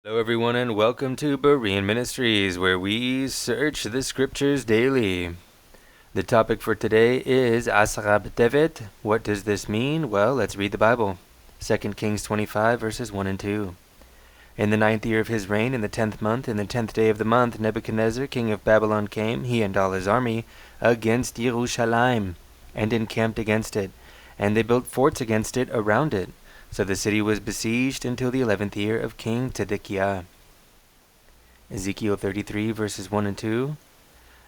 Hello everyone and welcome to Berean Ministries, where we search the scriptures daily. The topic for today is Asarah B'Tevet. What does this mean? Well, let's read the Bible. 2 Kings 25 verses 1 and 2. In the 9th year of his reign, in the 10th month, in the 10th day of the month, Nebuchadnezzar, king of Babylon, came, he and all his army, against Jerusalem, and encamped against it. And they built forts against it around it. So the city was besieged until the 11th year of King Zedekiah. Ezekiel 33 verses 1 and 2.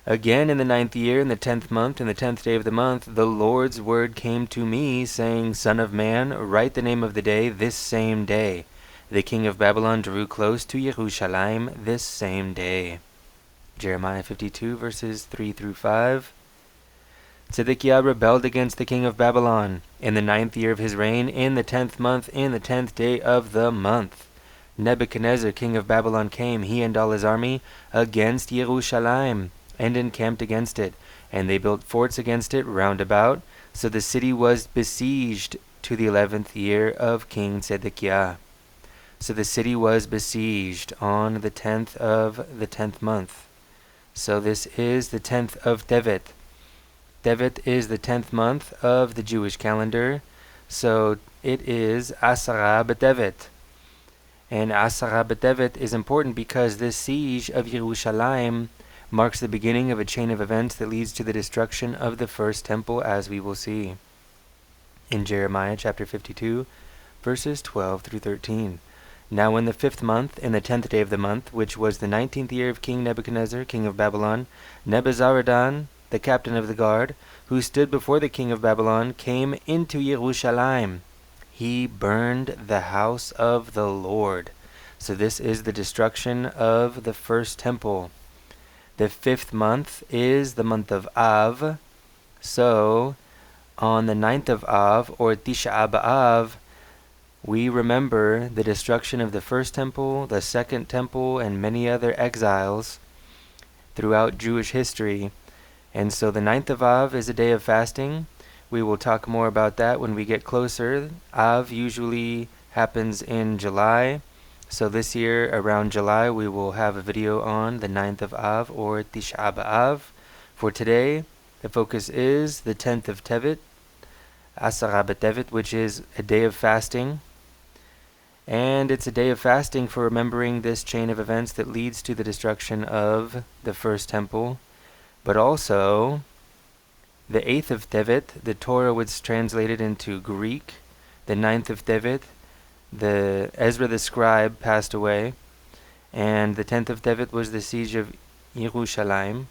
Again in the 9th year, in the 10th month, in the 10th day of the month, the Lord's word came to me, saying, Son of man, write the name of the day this same day. The king of Babylon drew close to Jerusalem this same day. Jeremiah 52 verses 3 through 5. Zedekiah rebelled against the king of Babylon in the 9th year of his reign, in the 10th month, in the 10th day of the month. Nebuchadnezzar, king of Babylon, came, he and all his army, against Jerusalem, and encamped against it. And they built forts against it round about. So the city was besieged to the 11th year of King Zedekiah. So the city was besieged on the 10th of the 10th month. So this is the 10th of Tevet. Tevet is the 10th month of the Jewish calendar, so it is Asarah B'Tevet. And Asarah B'Tevet is important because this siege of Jerusalem marks the beginning of a chain of events that leads to the destruction of the first temple, as we will see in Jeremiah chapter 52, verses 12 through 13. Now in the 5th month, in the 10th day of the month, which was the 19th year of King Nebuchadnezzar, king of Babylon, Nebuzaradan, the captain of the guard, who stood before the king of Babylon, came into Jerusalem. He burned the house of the Lord. So this is the destruction of the first temple. The 5th month is the month of Av. So on the 9th of Av, or Tisha B'Av, we remember the destruction of the first temple, the second temple, and many other exiles throughout Jewish history. And so the 9th of Av is a day of fasting. We will talk more about that when we get closer. Av usually happens in July. So this year, around July, we will have a video on the 9th of Av, or Tisha B'Av. For today, the focus is the 10th of Tevet, Asarah B'Tevet, which is a day of fasting. And it's a day of fasting for remembering this chain of events that leads to the destruction of the first temple. But also, the 8th of Tevet, the Torah was translated into Greek. The 9th of Tevet, the Ezra the scribe passed away. And the 10th of Tevet was the siege of Jerusalem.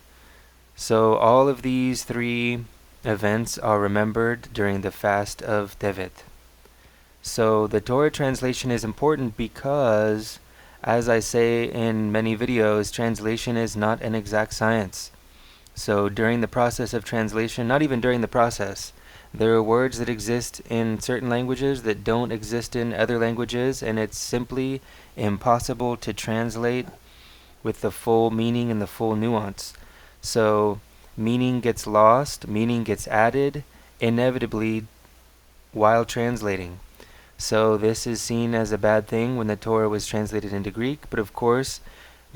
So all of these three events are remembered during the fast of Tevet. So the Torah translation is important because, as I say in many videos, translation is not an exact science. So during the process of translation, not even during the process, there are words that exist in certain languages that don't exist in other languages, and it's simply impossible to translate with the full meaning and the full nuance. So meaning gets lost, meaning gets added, inevitably, while translating. So this is seen as a bad thing when the Torah was translated into Greek, but of course,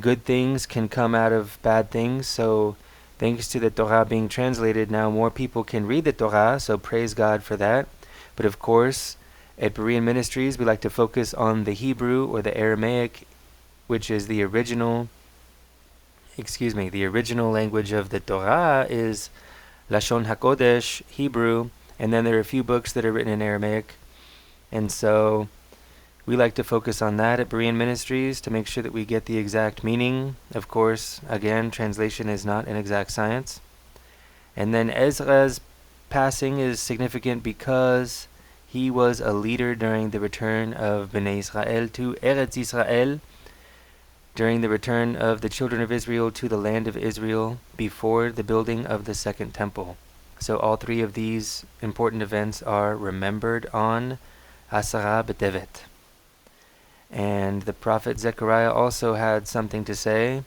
good things can come out of bad things, so thanks to the Torah being translated, now more people can read the Torah, so praise God for that. But of course, at Berean Ministries, we like to focus on the Hebrew or the Aramaic, which is the original language of the Torah is Lashon HaKodesh, Hebrew, and then there are a few books that are written in Aramaic. And so we like to focus on that at Berean Ministries to make sure that we get the exact meaning. Of course, again, translation is not an exact science. And then Ezra's passing is significant because he was a leader during the return of Bnei Israel to Eretz Israel, during the return of the children of Israel to the land of Israel before the building of the second temple. So all three of these important events are remembered on Asarah B'Tevet. And the prophet Zechariah also had something to say.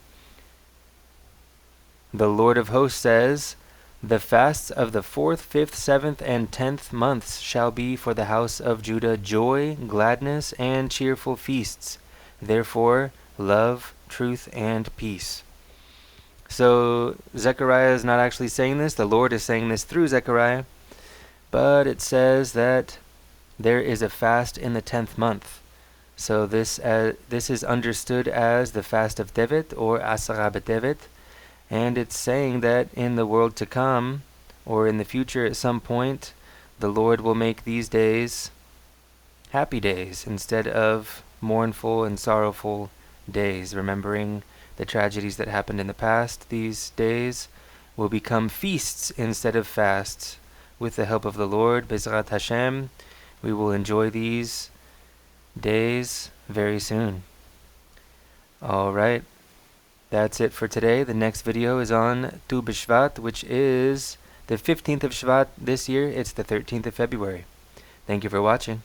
The Lord of hosts says, The fasts of the 4th, 5th, 7th, and 10th months shall be for the house of Judah joy, gladness, and cheerful feasts. Therefore, love, truth, and peace. So Zechariah is not actually saying this. The Lord is saying this through Zechariah. But it says that there is a fast in the 10th month. So this is understood as the fast of Tevet, or Asarah B'Tevet. And it's saying that in the world to come, or in the future at some point, the Lord will make these days happy days instead of mournful and sorrowful days. Remembering the tragedies that happened in the past, these days will become feasts instead of fasts. With the help of the Lord, Bezrat Hashem, we will enjoy these days very soon. Alright, that's it for today. The next video is on Tu B'Shvat, which is the 15th of Shvat this year. It's the 13th of February. Thank you for watching.